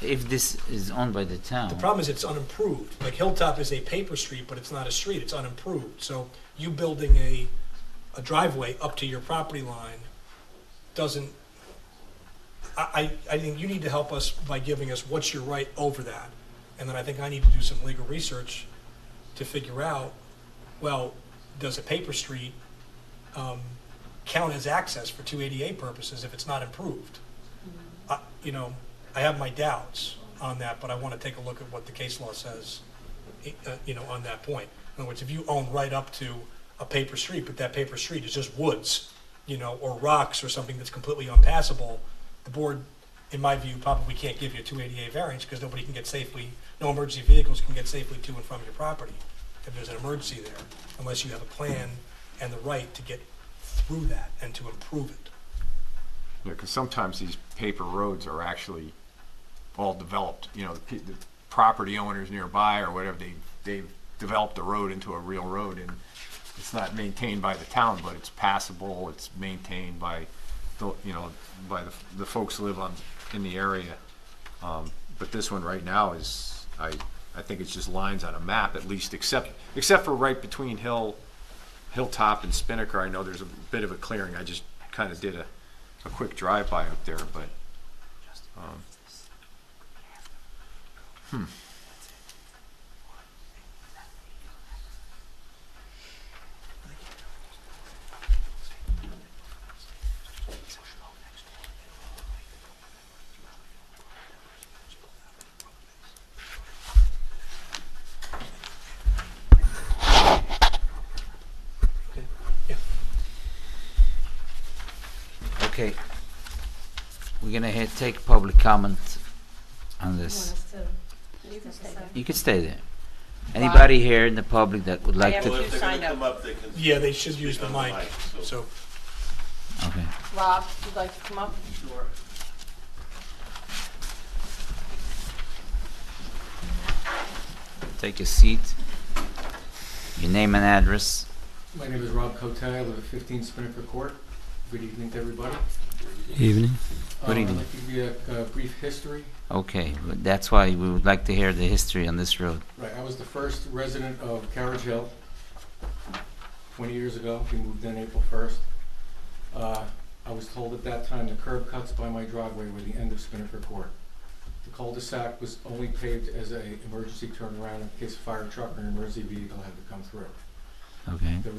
if this is owned by the town, The problem is it's unimproved. Like Hilltop is a paper street, but it's not a street. It's unimproved. So you building a driveway up to your property line doesn't. I think you need to help us by giving us what's your right over that. And then I think I need to do some legal research to figure out, well, does a paper street count as access for 288 purposes if it's not improved? You know, I have my doubts on that, but I want to take a look at what the case law says, you know, on that point. In other words, if you own right up to a paper street, but that paper street is just woods, you know, or rocks or something that's completely unpassable, the board, in my view, probably can't give you a 288 variance because nobody can get safely, no emergency vehicles can get safely to and from your property if there's an emergency there, unless you have a plan and the right to get through that and to improve it. Yeah, because sometimes these paper roads are actually all developed. You know, the property owners nearby or whatever, they've developed the road into a real road, and it's not maintained by the town, but it's passable. It's maintained by the, you know, by the folks who live in the area. But this one right now is, I think it's just lines on a map, at least, except for right between Hilltop and Spinnaker. I know there's a bit of a clearing. I just kind of did a quick drive-by up there, but Okay. We're gonna take public comment on You this. want us to- you can stay there. You could stay there. Anybody here in the public that would like have to? Well, if they're Signed gonna up. come up, they can. Yeah, they should use the speak on mic, so. Okay. Rob, you'd like to come up? Sure. Take a seat. Your name and address. My name is Rob Cote. I live at 15 Spinnaker Court. Good evening to everybody. Evening. Good evening. I'd like to give you a brief history. Okay, but that's why we would like to hear the history on this road. Right, I was the first resident of Carriage Hill 20 years ago. We moved in April 1st. I was told at that time the curb cuts by my driveway were the end of Spinnaker Court. The cul-de-sac was only paved as an emergency turnaround in case a fire truck or an emergency vehicle had to come through. Okay. There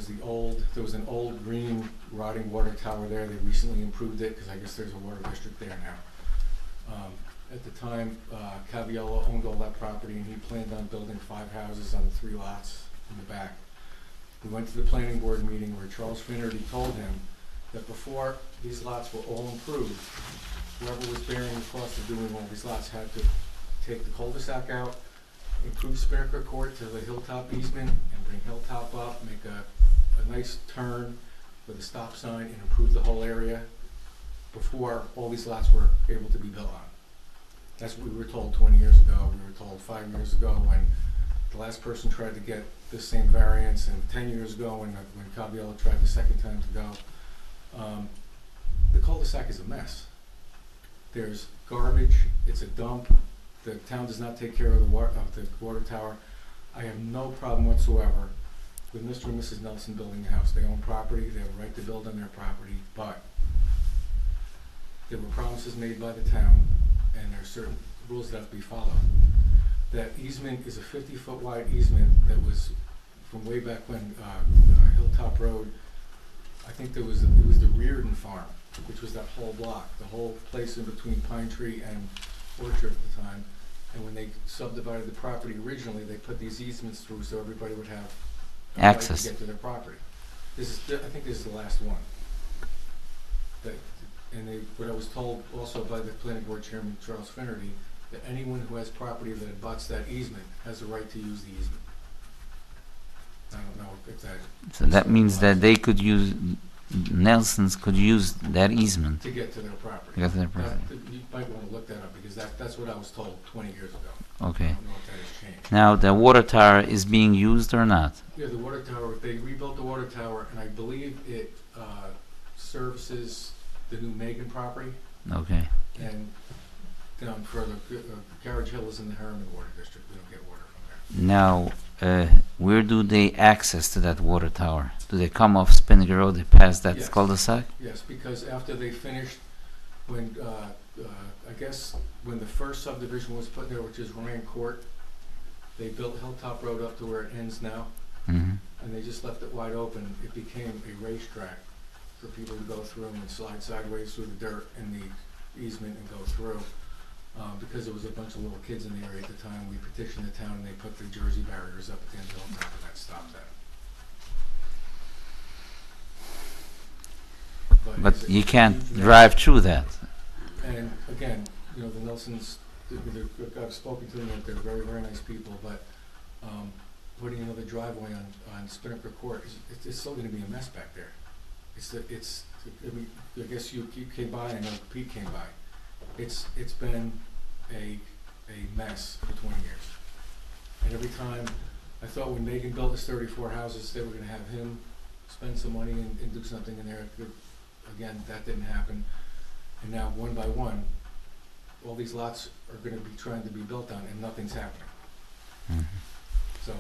was an old green rotting water tower there. They recently improved it because I guess there's a water district there now. At the time, Caviello owned all that property and he planned on building 5 houses on the 3 lots in the back. We went to the planning board meeting where Charles Finnerty told him that before these lots were all improved, whoever was bearing the cost of doing all these lots had to take the cul-de-sac out, improve Spinnaker Court to the Hilltop easement, and bring Hilltop up, make a nice turn with a stop sign, and improve the whole area before all these lots were able to be built on. That's what we were told 20 years ago. We were told 5 years ago when the last person tried to get the same variance, and 10 years ago when Caviello tried the second time to go. The cul-de-sac is a mess. There's garbage, it's a dump. The town does not take care of the water tower. I have no problem whatsoever with Mr. and Mrs. Nelson building a house. They own property, they have a right to build on their property, but there were promises made by the town, and there are certain rules that have to be followed. That easement is a 50-foot wide easement that was from way back when Hilltop Road. I think it was the Reardon Farm, which was that whole block, the whole place in between Pine Tree and Orchard at the time. And when they subdivided the property originally, they put these easements through so everybody would have a right Access. to get to their property. I think this is the last one. What I was told also by the planning board chairman, Charles Finnerty, that anyone who has property that abuts that easement has the right to use the easement. I don't know if that. So that means that they could use, Nelsons could use that easement To get to their property. to get to their property. You might want to look that up because that's what I was told 20 years ago. I Okay. don't know if that has changed. Now, the water tower is being used or not? Yeah, the water tower, they rebuilt the water tower and I believe it services the new Megan property Okay. and down further, Carriage Hill is in the Harriman Water District. We don't get water from there. Now, where do they access to that water tower? Do they come off Spinnaker Road, they pass that Yes. cul-de-sac? Yes, because after they finished, when I guess when the first subdivision was put there, which is Ryan Court, they built Hilltop Road up to where it ends now, Mhm. and they just left it wide open. It became a racetrack for people to go through and slide sideways through the dirt in the easement and go through. Because there was a bunch of little kids in the area at the time, we petitioned the town and they put the Jersey barriers up at the end of Hilltop, and that stopped that. But it's a you can't huge mess. drive through that. And again, you know, the Nelsons, I've spoken to them, they're very, very nice people, but putting another driveway on Spinnaker Court, it's still gonna be a mess back there. I guess you came by, I know Pete came by. It's been a mess for 20 years. And every time, I thought when Megan built his 34 houses, they were gonna have him spend some money and do something in there. Again, that didn't happen. And now, one by one, all these lots are gonna be trying to be built on, and nothing's happening. Mhm. So,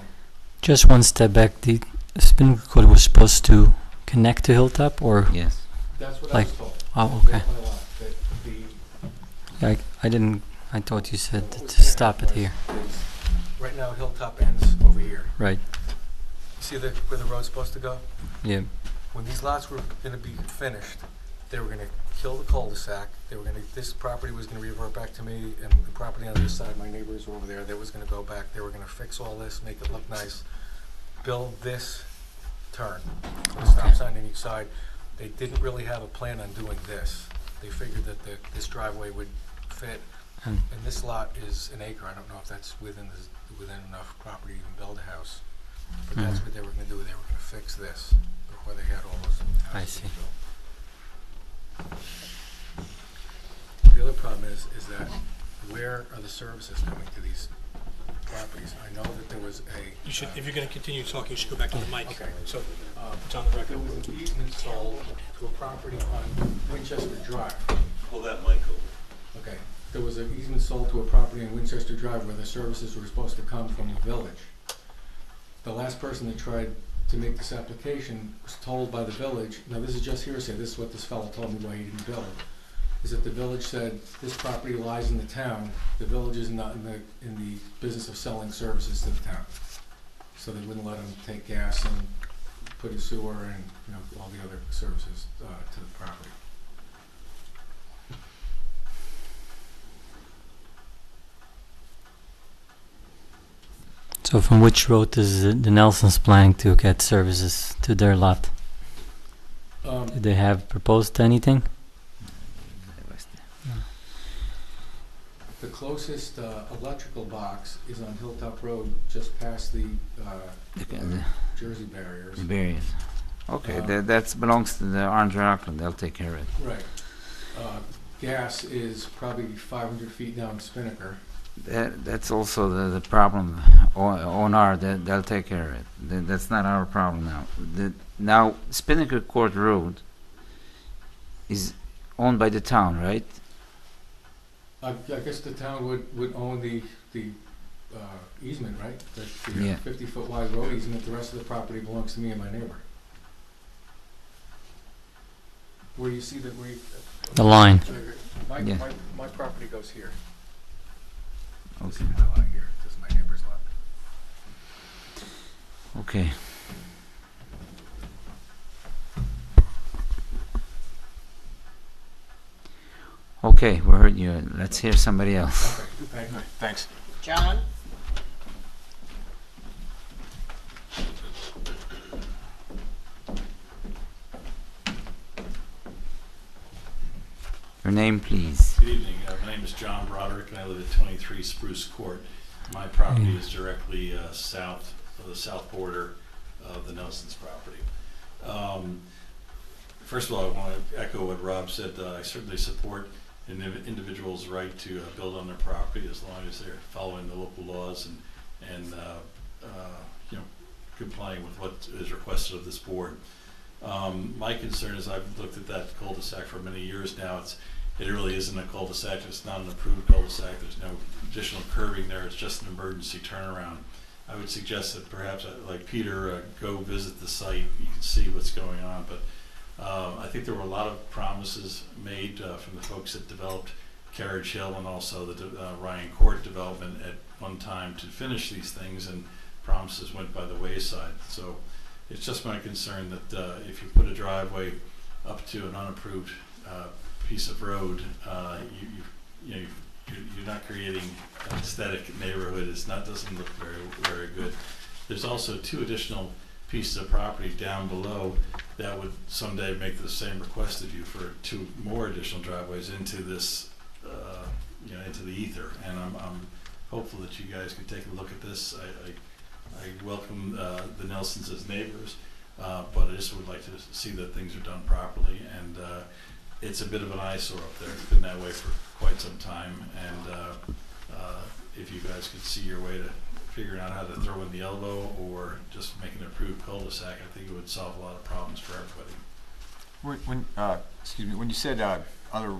Just one step back. The spin code was supposed to connect to Hilltop, or Yes. that's what Like- I was told. oh, Built okay. by lot, that the I didn't. I thought you said what was to gonna stop it happen here. was, right now, Hilltop ends over here. Right. See where the road's supposed to go? Yeah. When these lots were gonna be finished, they were gonna kill the cul-de-sac, this property was gonna revert back to me, and the property on this side, my neighbors were over there, that was gonna go back, they were gonna fix all this, make it look nice, build this turn, with a stop sign on each side. They didn't really have a plan on doing this. They figured that this driveway would fit, And and this lot is an acre, I don't know if that's within enough property to even build a house. But that's what they were gonna do, they were gonna fix this before they had all those I houses see. built. The other problem is that where are the services coming to these properties? I know that there was You should, if you're gonna continue talking, you should go back to the mic. Okay. So, it's on the there record. was an easement sold to a property on Winchester Drive. Pull that mic over. Okay, there was an easement sold to a property on Winchester Drive where the services were supposed to come from the village. The last person that tried to make this application was told by the village, now this is just hearsay, this is what this fellow told me why he didn't build, is that the village said, this property lies in the town, the village is not in the business of selling services to the town. So they wouldn't let him take gas and put his sewer and, you know, all the other services to the property. so, from which road is the Nelsons planning to get services to their lot? Did they have proposed anything? The closest electrical box is on Hilltop Road, just past the Jersey barriers. The barriers. Okay, Uh, that belongs to the Orange Rockland. They'll take care of it. Right. Gas is probably 500 feet down Spinnaker. That's also the problem. ONR, they'll take care of it. That's not our problem now. Now, Spinnaker Court Road is owned by the town, right? I guess the town would own the easement, right? The Yeah. 50-foot wide road easement, the rest of the property belongs to me and my neighbor. Where you see that The line. Yeah. My property goes here. This Okay. is my lot here, this is my neighbor's lot. Okay. Okay, we heard you. Let's hear somebody else. Okay, thanks. John? Your name, please. Good evening. My name is John Broderick, and I live at 23 Spruce Court. My property is directly south of the south border of the Nelson's property. First of all, I want to echo what Rob said. I certainly support an individual's right to build on their property as long as they're following the local laws and you know, complying with what is requested of this board. My concern is I've looked at that cul-de-sac for many years now. It really isn't a cul-de-sac. It's not an approved cul-de-sac. There's no additional curving there. It's just an emergency turnaround. I would suggest that perhaps, like Peter, go visit the site. You can see what's going on. But I think there were a lot of promises made from the folks that developed Carriage Hill and also the Ryan Court development at one time to finish these things, and promises went by the wayside. So it's just my concern that if you put a driveway up to an unapproved piece of road, you're not creating an aesthetic neighborhood. Doesn't look very good. There's also 2 additional pieces of property down below that would someday make the same request of you for 2 more additional driveways into this, into the ether. And I'm hopeful that you guys could take a look at this. I welcome the Nelsons as neighbors, but I just would like to see that things are done properly. And it's a bit of an eyesore up there. It's been that way for quite some time. And if you guys could see your way to figuring out how to throw in the elbow or just make an approved cul-de-sac, I think it would solve a lot of problems for everybody. When you said other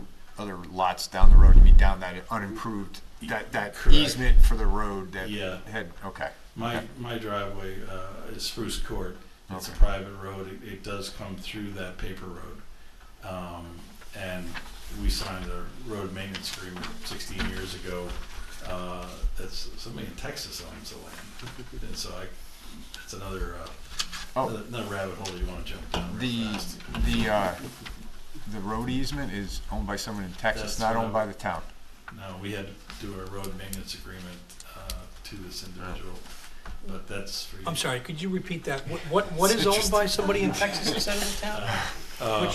lots down the road, you mean down that unimproved, that Correct. easement for the road that Yeah. had, okay. My driveway is Spruce Court. It's Okay. a private road. It does come through that paper road. And we signed a road maintenance agreement 16 years ago. That's somebody in Texas owns the land. And so it's another rabbit hole you want to jump down real fast. The road easement is owned by someone in Texas, That's not what owned by the town. No, we had to do a road maintenance agreement to this individual, but that's for you. I'm sorry, could you repeat that? What is owned by somebody in Texas instead of the town?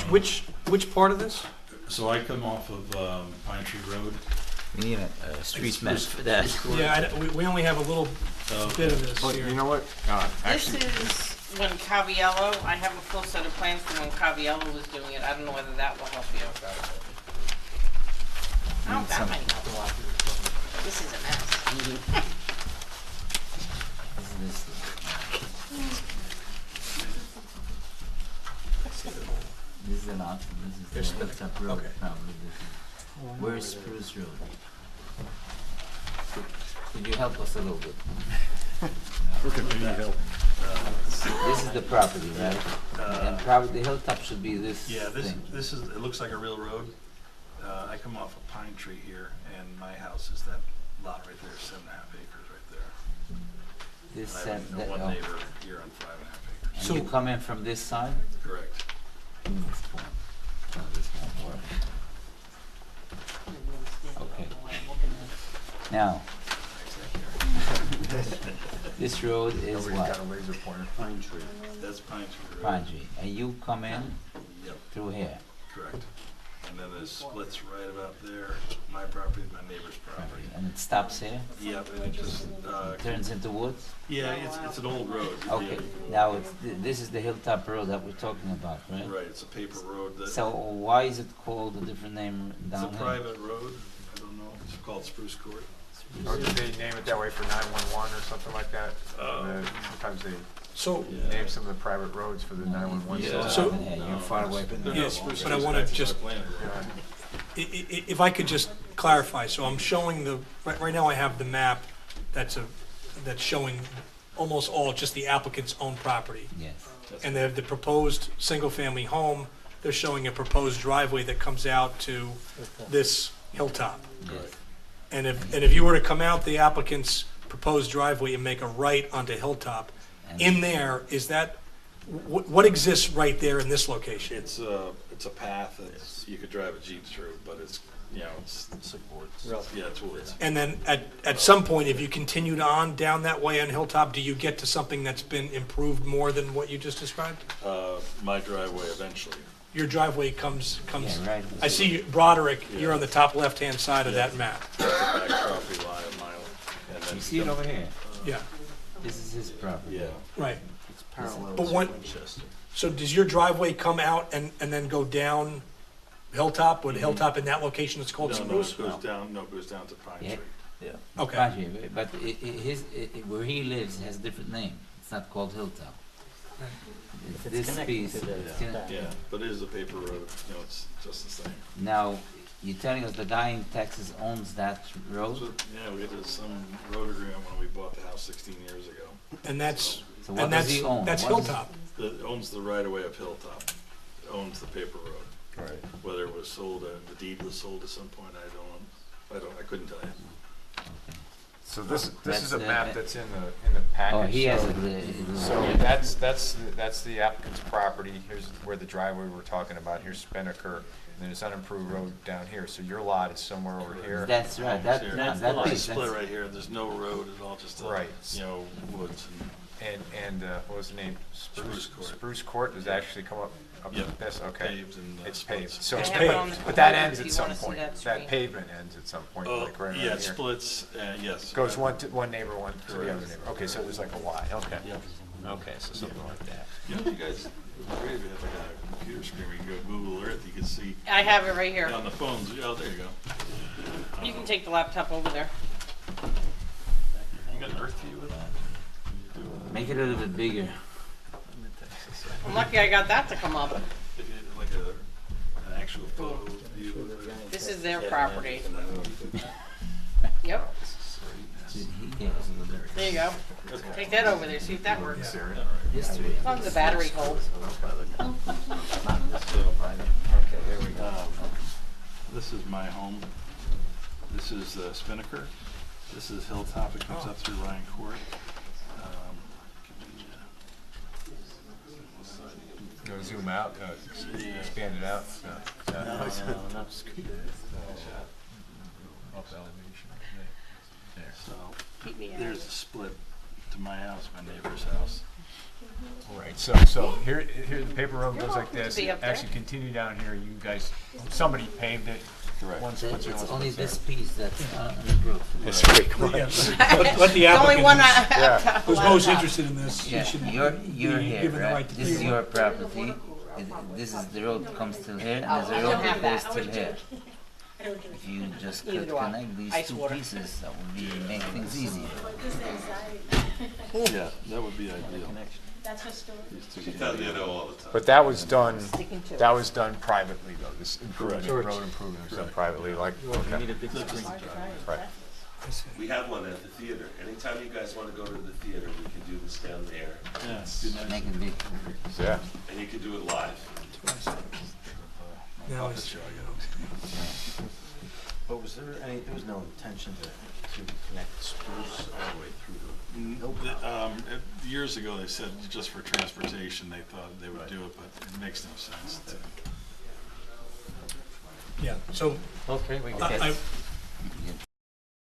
Which part of this? So I come off of Pine Tree Road. We need a street map for that. Yeah, we only have a little bit of this But here. you know what? This Actually, is when Caviello, I have a full set of plans from when Caviello was doing it. I don't know whether that will help you. Oh, that might help. This is a mess. This is an option. This is the top road. Okay. Probably this is. Where's Spruce Road? Could you help us a little bit? This is the property, right? And probably the hilltop should be this Yeah, thing. this is, it looks like a real road. I come off of Pine Tree here, and my house is that lot right there, 7.5 acres right there. This And I have one neighbor here on 5.5 acres. And you come in from this side? Correct. This one. Oh, this won't work. Okay. Now, this road is nobody's what? got a laser pointer. Pine tree. That's Pine Tree Road. Pine Tree. And you come in Yep, through here. correct. And then it splits right about there. My property, my neighbor's property. And it stops here, Yep, and it just, turns into woods? yeah, it's an old road. Okay, now this is the hilltop road that we're talking about, right? Right, it's a paper road that, So why is it called a different name it's a down here? private road. I don't know, it's called Spruce Court. Or did they name it that way for 911 or something like that? Sometimes they So, name some of the private roads for the 911. Yeah. So- You're far away. yes, but I want to just, if I could just clarify, so I'm showing right now I have the map that's showing almost all just the applicant's own property. Yes. And the proposed single-family home, they're showing a proposed driveway that comes out to this hilltop. Yes. And if you were to come out the applicant's proposed driveway and make a right onto Hilltop, in there, is that, what exists right there in this location? It's a path that you could drive a Jeep through, but it's, it's supports. Yeah, it's woods. And then at some point, if you continued on down that way on Hilltop, do you get to something that's been improved more than what you just described? My driveway eventually. Your driveway comes, Yeah, right. I see you- Broderick, you're on the top left-hand side of that map. It's the back property line a mile. And then You see it over here? Yeah, This is his property. Yeah. right. It's parallel But to when- Winchester. So does your driveway come out and then go down Hilltop? Would Hilltop in that location it's called No, Spruce? it goes down to Pine Yeah. Tree. Okay. Pine, but where he lives has a different name. It's not called Hilltop. It's this piece. Yeah, but it is a paper road, it's just the same. Now, you're telling us the guy in Texas owns that road? So, yeah, we did some road agreement when we bought the house 16 years ago. And that's, So what does he own? that's What is- Hilltop. That owns the right of way of Hilltop, owns the paper road. Right. Whether it was sold, the deed was sold at some point, I don't I couldn't tell you. So this That's is a the- map that's in the package. Oh, he has so- it. So that's the applicant's property. Here's where the driveway we're talking about. Here's Spinnaker, and then there's unimproved road down here. So your lot is somewhere over here. That's right. That, Here. that, That's piece, split that's- right here. There's no road at all, just Right. woods. And what was the name? Spruce Court. Spruce Court does actually come up Yep. like this. Okay. Paved and It's splits. paved. So I it's have it paved, on the but that computer ends if at you some wanna see point. that That screen. pavement ends at some point, like right Yeah, around it here. splits. Yes. Goes one to one neighbor, one to the other Correct. neighbor. Okay, so there's like a Y. Okay. Yep. Okay, so something like that. You know, if you guys, great if you have like a computer screen where you can go Google Earth, you can see I have it right here. on the phones. Oh, there you go. You can take the laptop over there. You got an Earth view with that? Make it a little bit bigger. I'm lucky I got that to come up. If you had like an actual photo view. This is their property. Yep, there you go. Take that over there, see if that works. History. As long as the battery holds. Okay, there we go. This is my home. This is Spinnaker. This is Hilltop. It comes up through Ryan Court. Go zoom out, expand it out. No, it's Up elevation. There. So Keep me out. there's a split to my house, my neighbor's house. All right, so here the paper road You're goes like welcome to this. be up there. Actually continue down here. You guys, somebody paved it. Correct. Once It's you know only what's there. this piece that's unapproved. It's great. Come on. Let the It's only one applicant Yeah. who's most interested in this, Yeah, he should you're be here, given the right? right to This is speak. your property. This is the road comes till here, and there's a road that goes till here. If you just Neither could do I. connect these Ice two water. pieces, that would be make things easier. Yeah, that would be ideal. That's historic. These two She can tells be- me that all the time. But that was done. Sticking to That it. was done privately, though. This improvement, Correct. road improvement was done Correct. privately. Like, okay. Right. We have one at the theater. Anytime you guys want to go to the theater, we can do this down there. Yeah, it'd be nice. Make it big. Yeah. And you can do it live. Now Puppet it's- show, you But was there no intention to connect Spruce all the way through know. Years ago, they said just for transportation, they thought they would do it, but it makes no sense to. Yeah, so Okay, we I